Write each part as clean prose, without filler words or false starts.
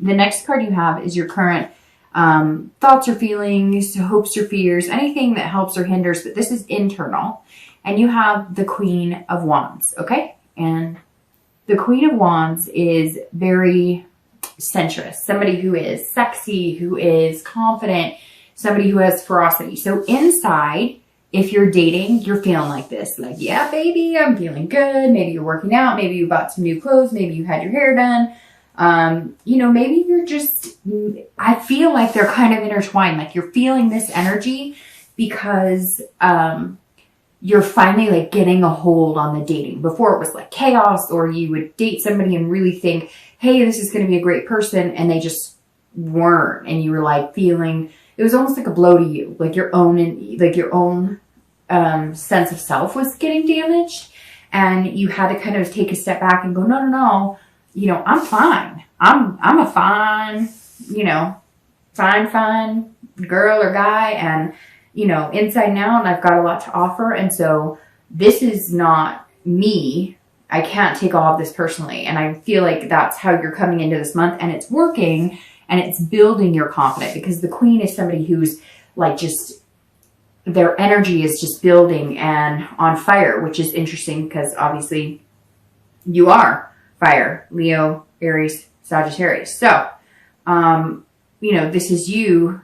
The next card you have is your current thoughts or feelings, hopes or fears, anything that helps or hinders, but this is internal. And you have the Queen of Wands, okay? And the Queen of Wands is very sensuous, somebody who is sexy, who is confident, somebody who has ferocity. So inside, if you're dating, you're feeling like this, like, yeah, baby, I'm feeling good. Maybe you're working out. Maybe you bought some new clothes. Maybe you had your hair done. You know, maybe you're just, I feel like they're kind of intertwined. Like you're feeling this energy because, you're finally like getting a hold on the dating. Before it was like chaos, or you would date somebody and really think, hey, this is going to be a great person. And they just weren't. And you were like feeling, it was almost like a blow to you, like your own, sense of self was getting damaged. And you had to kind of take a step back and go, no, you know, I'm fine. I'm a fine, you know, fine girl or guy. And, you know, inside and out, and I've got a lot to offer. And so this is not me. I can't take all of this personally. And I feel like that's how you're coming into this month, and it's working, and it's building your confidence, because the Queen is somebody who's like just, their energy is just building and on fire, which is interesting because obviously you are fire, Leo, Aries, Sagittarius. So, you know, this is you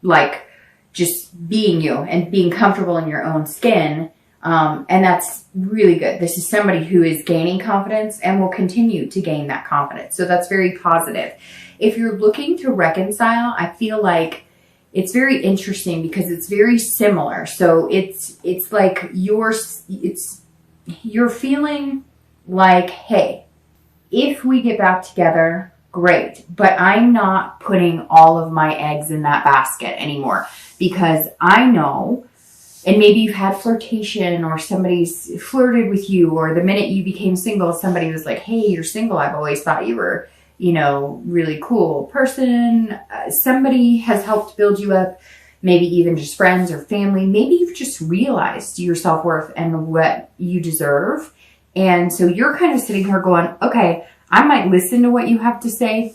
like just being you and being comfortable in your own skin. And that's really good. This is somebody who is gaining confidence and will continue to gain that confidence. So that's very positive. If you're looking to reconcile, I feel like it's very interesting because it's very similar. So it's like you're feeling like, hey, if we get back together, great. But I'm not putting all of my eggs in that basket anymore, because I know, and maybe you've had flirtation, or somebody's flirted with you, or the minute you became single, somebody was like, hey, you're single. I've always thought you were, you know, really cool person. Somebody has helped build you up, maybe even just friends or family. Maybe you've just realized your self-worth and what you deserve. And so you're kind of sitting here going, okay, I might listen to what you have to say.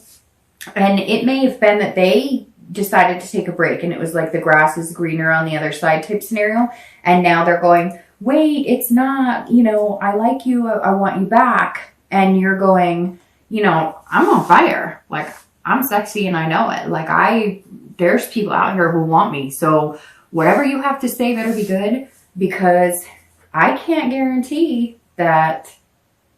And it may have been that they decided to take a break, and it was like the grass is greener on the other side type scenario. And now they're going, wait, it's not, you know, I like you, I want you back. And you're going, you know, I'm on fire. Like, I'm sexy and I know it. Like, there's people out here who want me. So whatever you have to say better be good, because I can't guarantee that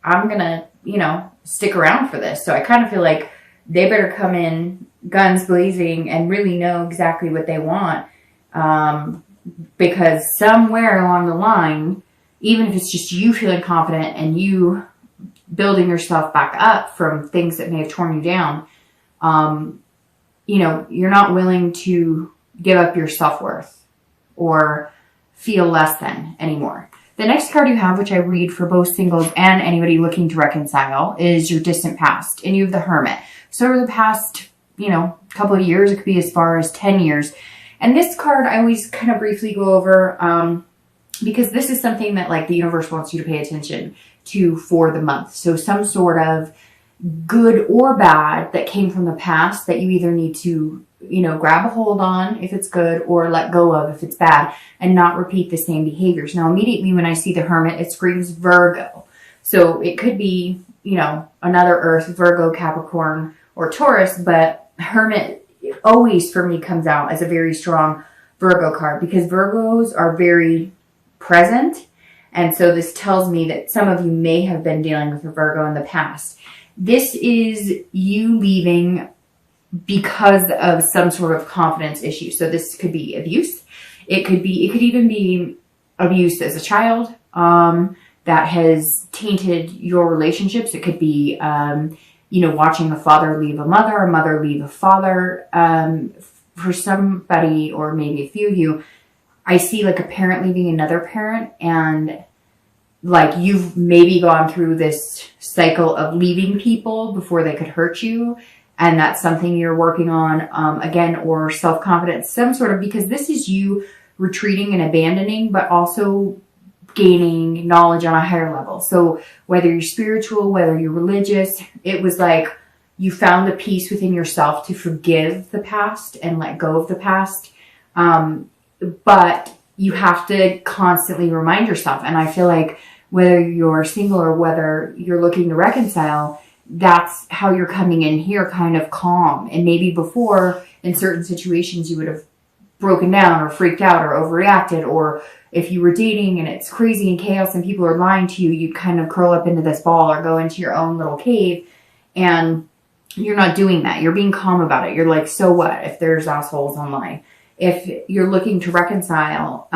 I'm going to, you know, stick around for this. So I kind of feel like they better come in guns blazing and really know exactly what they want. Because somewhere along the line, even if it's just you feeling confident and you building yourself back up from things that may have torn you down, you know, you're not willing to give up your self-worth or feel less than anymore. The next card you have, which I read for both singles and anybody looking to reconcile, is your distant past. And you have the Hermit. So over the past, you know, couple of years, it could be as far as 10 years. And this card I always kind of briefly go over because this is something that like the universe wants you to pay attention to for the month. So some sort of good or bad that came from the past that you either need to, you know, grab a hold on if it's good, or let go of if it's bad, and not repeat the same behaviors. Now, immediately when I see the Hermit, it screams Virgo. So it could be, you know, another Earth, Virgo, Capricorn, or Taurus, but Hermit always for me comes out as a very strong Virgo card, because Virgos are very present. And so this tells me that some of you may have been dealing with a Virgo in the past. This is you leaving because of some sort of confidence issue. So this could be abuse. It could even be abuse as a child that has tainted your relationships. It could be, you know, watching a father leave a mother leave a father. For somebody, or maybe a few of you, I see like a parent leaving another parent, and like you've maybe gone through this cycle of leaving people before they could hurt you. And that's something you're working on, again, or self-confidence, some sort of, because this is you retreating and abandoning, but also gaining knowledge on a higher level. So whether you're spiritual, whether you're religious, it was like You found the peace within yourself to forgive the past and let go of the past. But you have to constantly remind yourself. And I feel like whether you're single or whether you're looking to reconcile, that's how you're coming in here kind of calm. And maybe before, in certain situations, you would have broken down or freaked out or overreacted, or if you were dating and it's crazy and chaos and people are lying to you, you'd kind of curl up into this ball or go into your own little cave. And you're not doing that. You're being calm about it. You're like, so what if there's assholes online? If you're looking to reconcile,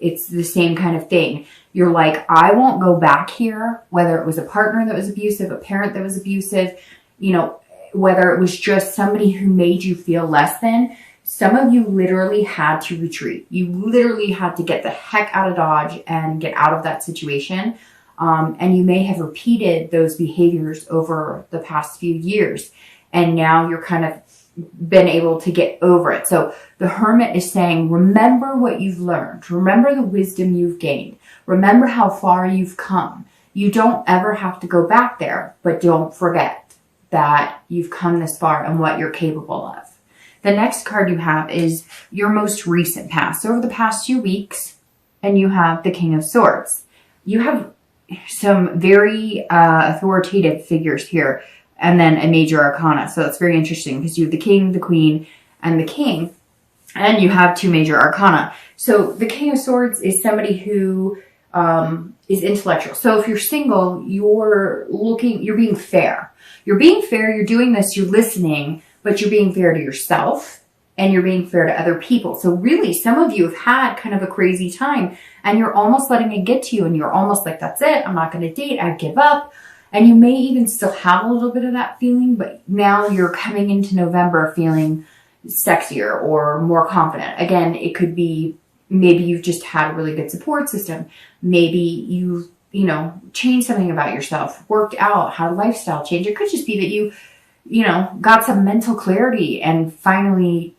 it's the same kind of thing. You're like, I won't go back here, whether it was a partner that was abusive, a parent that was abusive, you know, whether it was just somebody who made you feel less than. Some of you literally had to retreat. You literally had to get the heck out of Dodge and get out of that situation. And you may have repeated those behaviors over the past few years. And now you're kind of been able to get over it. So the Hermit is saying, remember what you've learned. Remember the wisdom you've gained. Remember how far you've come. You don't ever have to go back there, but don't forget that you've come this far and what you're capable of. The next card you have is your most recent past, over the past few weeks, and you have the King of Swords. You have some very authoritative figures here, and then a major arcana. So that's very interesting because you have the King, the Queen, and the King, and you have two major arcana. So the King of Swords is somebody who is intellectual. So if you're single, you're being fair. You're being fair, you're doing this, you're listening, but you're being fair to yourself and you're being fair to other people. So really, some of you have had kind of a crazy time and you're almost letting it get to you and you're almost like, that's it, I'm not going to date, I give up. And you may even still have a little bit of that feeling, but now you're coming into November feeling sexier or more confident. Again, it could be maybe you've just had a really good support system. Maybe you've, changed something about yourself, worked out, had a lifestyle change. It could just be that you got some mental clarity and finally,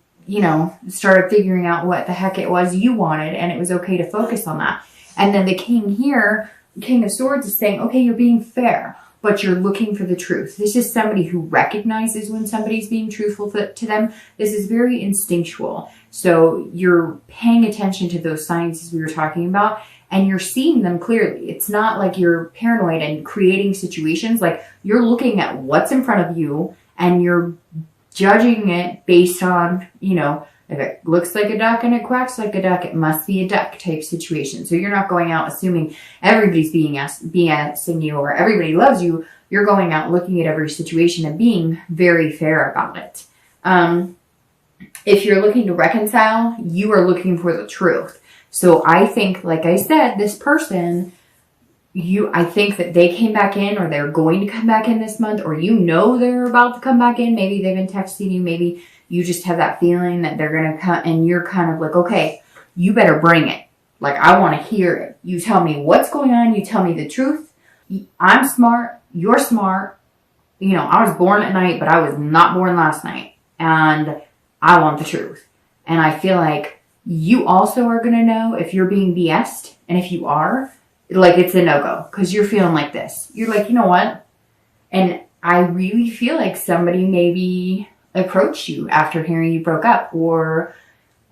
started figuring out what the heck it was you wanted and it was okay to focus on that. And then the King here, King of Swords, is saying, okay, you're being fair, but you're looking for the truth. This is somebody who recognizes when somebody's being truthful to them. This is very instinctual. So you're paying attention to those signs as we were talking about, and you're seeing them clearly. It's not like you're paranoid and creating situations. Like, you're looking at what's in front of you and you're judging it based on, if it looks like a duck and it quacks like a duck, it must be a duck type situation. So you're not going out assuming everybody's BSing you or everybody loves you. You're going out looking at every situation and being very fair about it. If you're looking to reconcile, you are looking for the truth. So I think, like I said, this person, I think that they came back in or they're going to come back in this month, or they're about to come back in. Maybe they've been texting you. Maybe you just have that feeling that they're going to come, and you're kind of like, okay, you better bring it. Like, I want to hear it. You tell me what's going on. You tell me the truth. I'm smart. You're smart. I was born at night, but I was not born last night. And I want the truth. And I feel like you also are going to know if you're being BS'd. And if you are, like, it's a no-go because you're feeling like this. You're like, you know what? And I really feel like somebody maybe approached you after hearing you broke up, or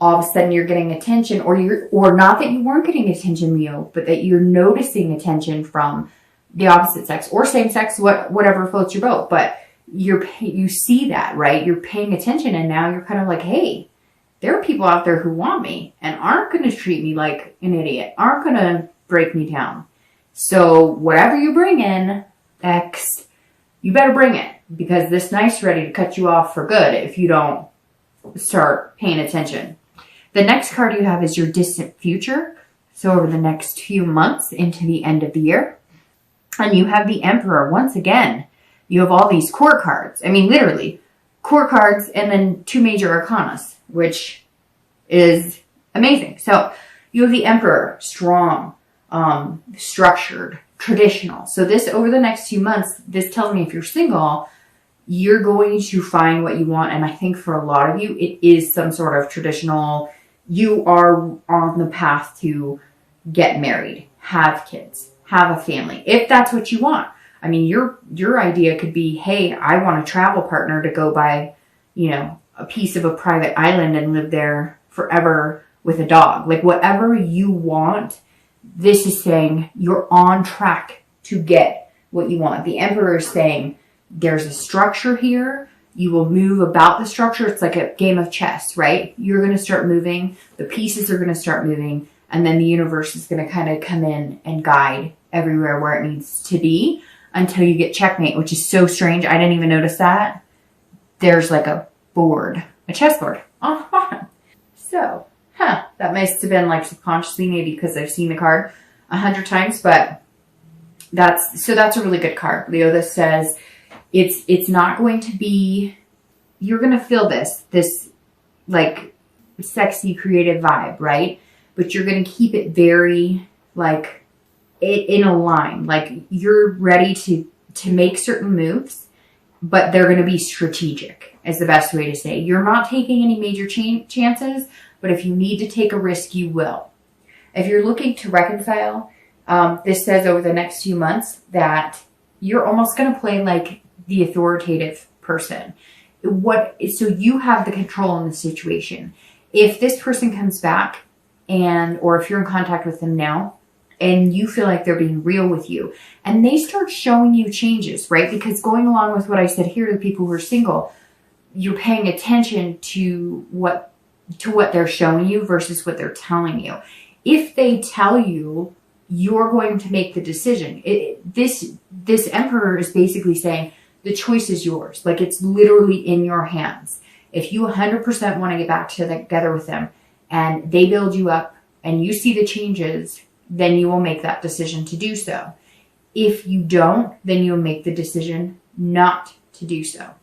all of a sudden you're getting attention, or not that you weren't getting attention, Leo, but that you're noticing attention from the opposite sex or same sex, whatever floats your boat. But you see that, right? You're paying attention, and now you're kind of like, hey, there are people out there who want me and aren't going to treat me like an idiot, aren't going to break me down. So whatever you bring in, X, you better bring it, because this night's ready to cut you off for good if you don't start paying attention. The next card you have is your distant future. So over the next few months into the end of the year. And you have the Emperor. Once again, you have all these court cards. I mean, literally, court cards and then two major arcanas, which is amazing. So you have the Emperor, strong, structured, traditional. So this, over the next few months, this tells me if you're single, you're going to find what you want. And I think for a lot of you, it is some sort of traditional, you are on the path to get married, have kids, have a family, if that's what you want. I mean, your idea could be, hey, I want a travel partner to go buy, you know, a piece of a private island and live there forever with a dog. Like whatever you want, this is saying you're on track to get what you want. The Emperor is saying there's a structure here. You will move about the structure. It's like a game of chess, right? You're going to start moving. The pieces are going to start moving. And then the universe is going to kind of come in and guide everywhere where it needs to be until you get checkmate, which is so strange. I didn't even notice that. There's like a board, a chessboard. So, that must have been like subconsciously, maybe because I've seen the card 100 times, but that's a really good card. Leo, this says it's not going to be, you're going to feel this like sexy creative vibe, right? But you're going to keep it very like in a line. Like you're ready to make certain moves, but they're going to be strategic is the best way to say. You're not taking any major chances, but if you need to take a risk, you will. If you're looking to reconcile, this says over the next few months that you're almost going to play like the authoritative person. So you have the control in the situation. If this person comes back or if you're in contact with them now and you feel like they're being real with you and they start showing you changes, right? Because going along with what I said here to the people who are single, you're paying attention to what they're showing you versus what they're telling you. If they tell you, you're going to make the decision. This Emperor is basically saying the choice is yours. Like it's literally in your hands. If you 100% want to get back together with them and they build you up and you see the changes, then you will make that decision to do so. If you don't, then you'll make the decision not to do so.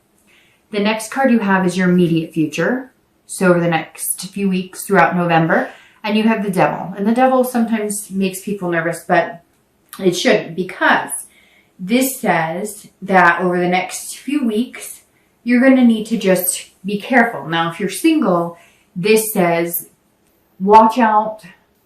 The next card you have is your immediate future. So over the next few weeks throughout November, and you have the Devil. And the Devil sometimes makes people nervous, but it shouldn't, because this says that over the next few weeks, you're going to need to just be careful. Now, if you're single, this says watch out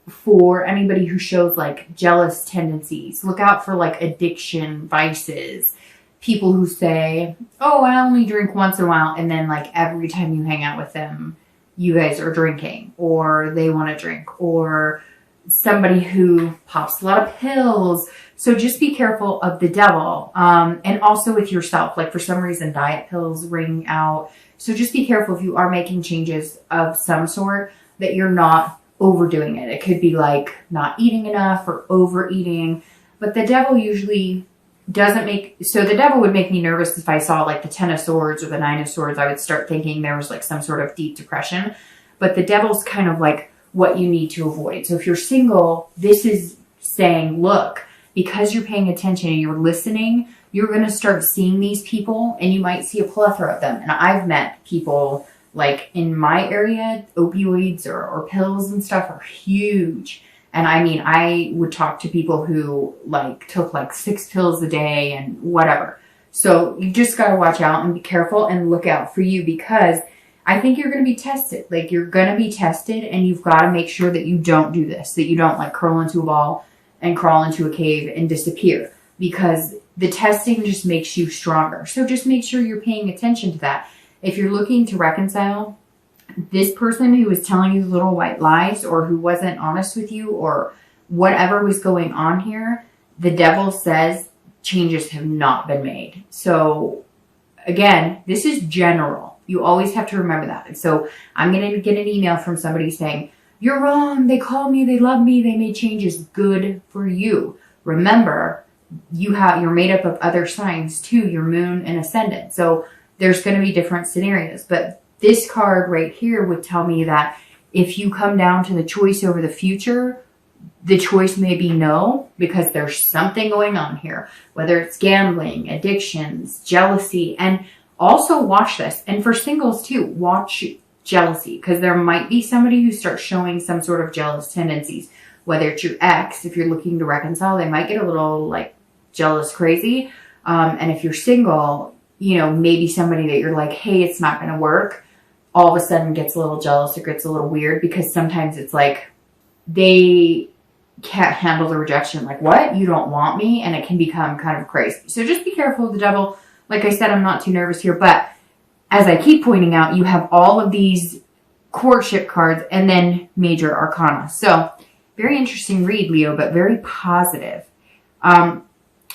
for anybody who shows like jealous tendencies. Look out for like addiction, vices. People who say, oh, I only drink once in a while. And then like every time you hang out with them, you guys are drinking or they want to drink, or somebody who pops a lot of pills. So just be careful of the Devil. And also with yourself, like for some reason, diet pills ring out. So just be careful if you are making changes of some sort that you're not overdoing it. It could be like not eating enough or overeating, but the Devil usually so the Devil would make me nervous if I saw like the 10 of Swords or the 9 of Swords. I would start thinking there was like some sort of deep depression, but the Devil's kind of like what you need to avoid. So if you're single, this is saying, look, because you're paying attention and you're listening, you're going to start seeing these people and you might see a plethora of them. And I've met people like in my area, opioids or pills and stuff are huge. And I mean, I would talk to people who like took like 6 pills a day and whatever. So you just got to watch out and be careful and look out for you, because I think you're going to be tested. Like you're going to be tested and you've got to make sure that you don't do this, that you don't like curl into a ball and crawl into a cave and disappear, because the testing just makes you stronger. So just make sure you're paying attention to that. If you're looking to reconcile, this person who was telling you little white lies or who wasn't honest with you or whatever was going on here, the Devil says changes have not been made. So again, this is general. You always have to remember that. So I'm going to get an email from somebody saying, you're wrong. They called me. They love me. They made changes. Good for you. Remember, you're made up of other signs too, your moon and ascendant. So there's going to be different scenarios, but this card right here would tell me that if you come down to the choice over the future, the choice may be no, because there's something going on here, whether it's gambling, addictions, jealousy, and also watch this. And for singles too, watch jealousy, because there might be somebody who starts showing some sort of jealous tendencies, whether it's your ex. If you're looking to reconcile, they might get a little like jealous crazy. And if you're single, you know, maybe somebody that you're like, hey, it's not going to work, all of a sudden gets a little jealous or gets a little weird, because sometimes it's like they can't handle the rejection. Like, what? You don't want me? And it can become kind of crazy. So just be careful of the devil. Like I said, I'm not too nervous here, but as I keep pointing out, you have all of these courtship cards and then major arcana. So very interesting read, Leo, but very positive.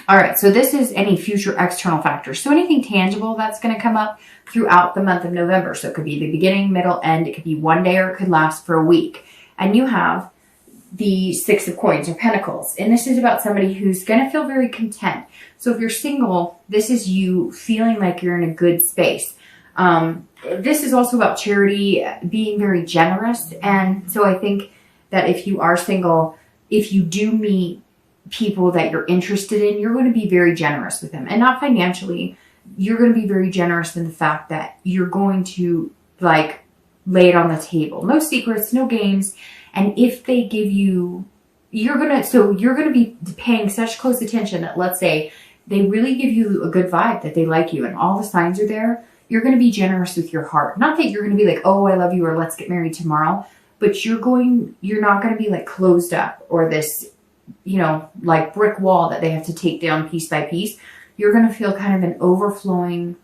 All right, so this is any future external factors. So anything tangible that's going to come up throughout the month of November. So it could be the beginning, middle, end. It could be one day or it could last for a week. And you have the Six of Coins or Pentacles. And this is about somebody who's going to feel very content. So if you're single, this is you feeling like you're in a good space. This is also about charity, being very generous. And so I think that if you are single, if you do meet people that you're interested in, you're going to be very generous with them. And not financially, you're going to be very generous in the fact that you're going to like lay it on the table. No secrets, no games. And if they give you, you're going to be paying such close attention that, let's say they really give you a good vibe that they like you and all the signs are there. You're going to be generous with your heart. Not that you're going to be like, oh, I love you, or let's get married tomorrow. But you're not going to be like closed up or this, you know, like brick wall that they have to take down piece by piece. You're going to feel kind of an overwhelming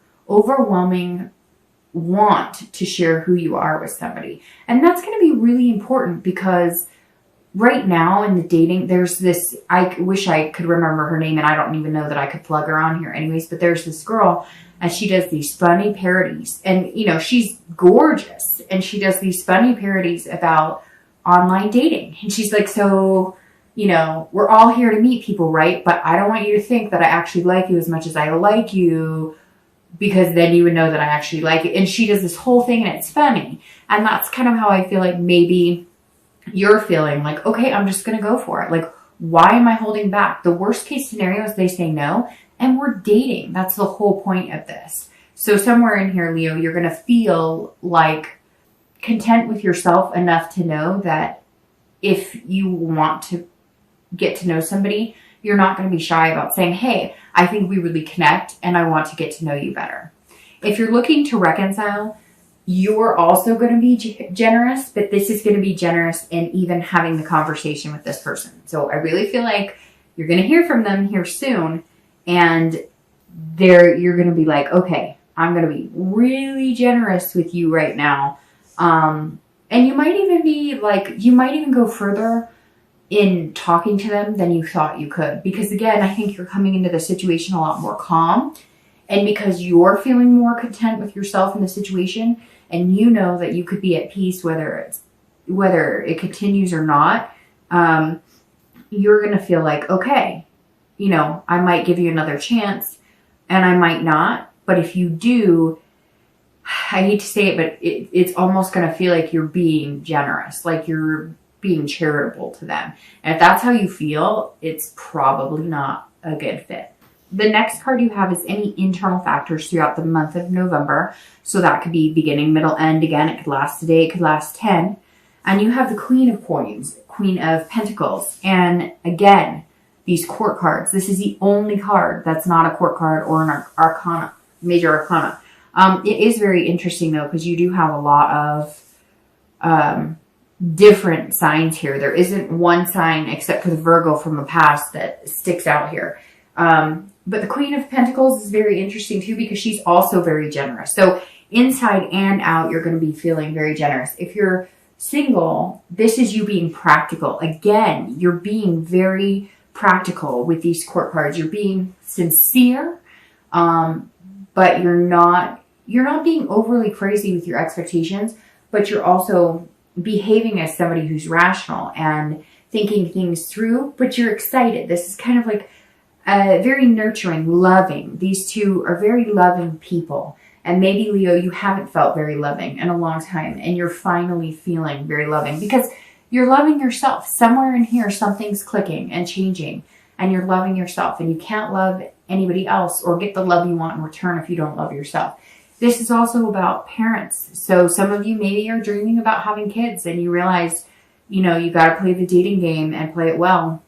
want to share who you are with somebody. And that's going to be really important because right now in the dating, there's this, I wish I could remember her name and I don't even know that I could plug her on here anyways, but there's this girl and she does these funny parodies and, you know, she's gorgeous and she does these funny parodies about online dating. And she's like, so, you know, we're all here to meet people, right? But I don't want you to think that I actually like you as much as I like you, because then you would know that I actually like it. And she does this whole thing and it's funny. And that's kind of how I feel like maybe you're feeling like, okay, I'm just going to go for it. Like, why am I holding back? The worst case scenario is they say no and we're dating. That's the whole point of this. So somewhere in here, Leo, you're going to feel like content with yourself enough to know that if you want to get to know somebody, you're not going to be shy about saying, hey, I think we really connect and I want to get to know you better. If you're looking to reconcile, you're also going to be generous, but this is going to be generous in even having the conversation with this person. So I really feel like you're going to hear from them here soon and you're going to be like, okay, I'm going to be really generous with you right now. And you might even be like, you might even go further in talking to them than you thought you could. Because again, I think you're coming into the situation a lot more calm. And because you're feeling more content with yourself in the situation, and you know that you could be at peace whether it continues or not, you're going to feel like, okay, you know, I might give you another chance and I might not. But if you do, I hate to say it, but it's almost going to feel like you're being generous, like you're being charitable to them. And if that's how you feel, it's probably not a good fit. The next card you have is any internal factors throughout the month of November. So that could be beginning, middle, end. Again, it could last a day, it could last 10. And you have the Queen of Coins, Queen of Pentacles. And again, these court cards. This is the only card that's not a court card or an arcana, major arcana. It is very interesting though, because you do have a lot of different signs here. There isn't one sign except for the Virgo from the past that sticks out here. But the Queen of Pentacles is very interesting too, because she's also very generous. So inside and out, you're going to be feeling very generous. If you're single, this is you being practical. Again, you're being very practical with these court cards. You're being sincere, but you're not being overly crazy with your expectations, but you're also behaving as somebody who's rational and thinking things through, but you're excited. This is kind of like very nurturing, loving. These two are very loving people. And maybe, Leo, you haven't felt very loving in a long time and you're finally feeling very loving because you're loving yourself. Somewhere in here, something's clicking and changing and you're loving yourself, and you can't love anybody else or get the love you want in return if you don't love yourself. This is also about parents. So some of you maybe are dreaming about having kids and you realize, you know, you got to play the dating game and play it well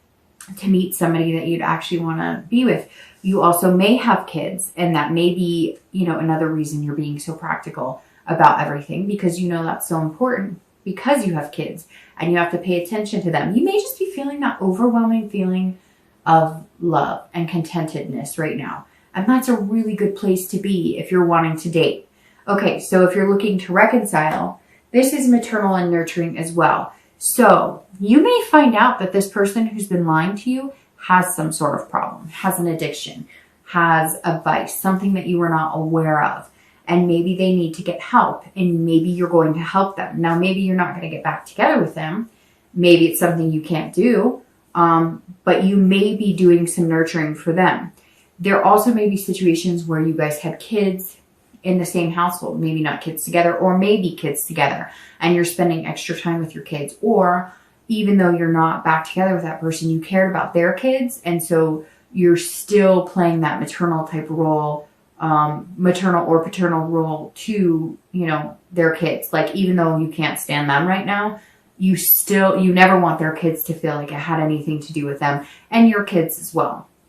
to meet somebody that you'd actually want to be with. You also may have kids, and that may be, you know, another reason you're being so practical about everything, because you know that's so important. because you have kids and you have to pay attention to them. You may just be feeling that overwhelming feeling of love and contentedness right now. And that's a really good place to be if you're wanting to date. Okay, so if you're looking to reconcile, this is maternal and nurturing as well. So you may find out that this person who's been lying to you has some sort of problem, has an addiction, has a vice, something that you were not aware of. And maybe they need to get help, and maybe you're going to help them. Now, maybe you're not going to get back together with them. Maybe it's something you can't do, but you may be doing some nurturing for them. There also may be situations where you guys had kids in the same household, maybe not kids together, or maybe kids together, and you're spending extra time with your kids. Or even though you're not back together with that person, you cared about their kids, and so you're still playing that maternal type role, maternal or paternal role to, you know, their kids. Like, even though you can't stand them right now, you never want their kids to feel like it had anything to do with them, and your kids as well.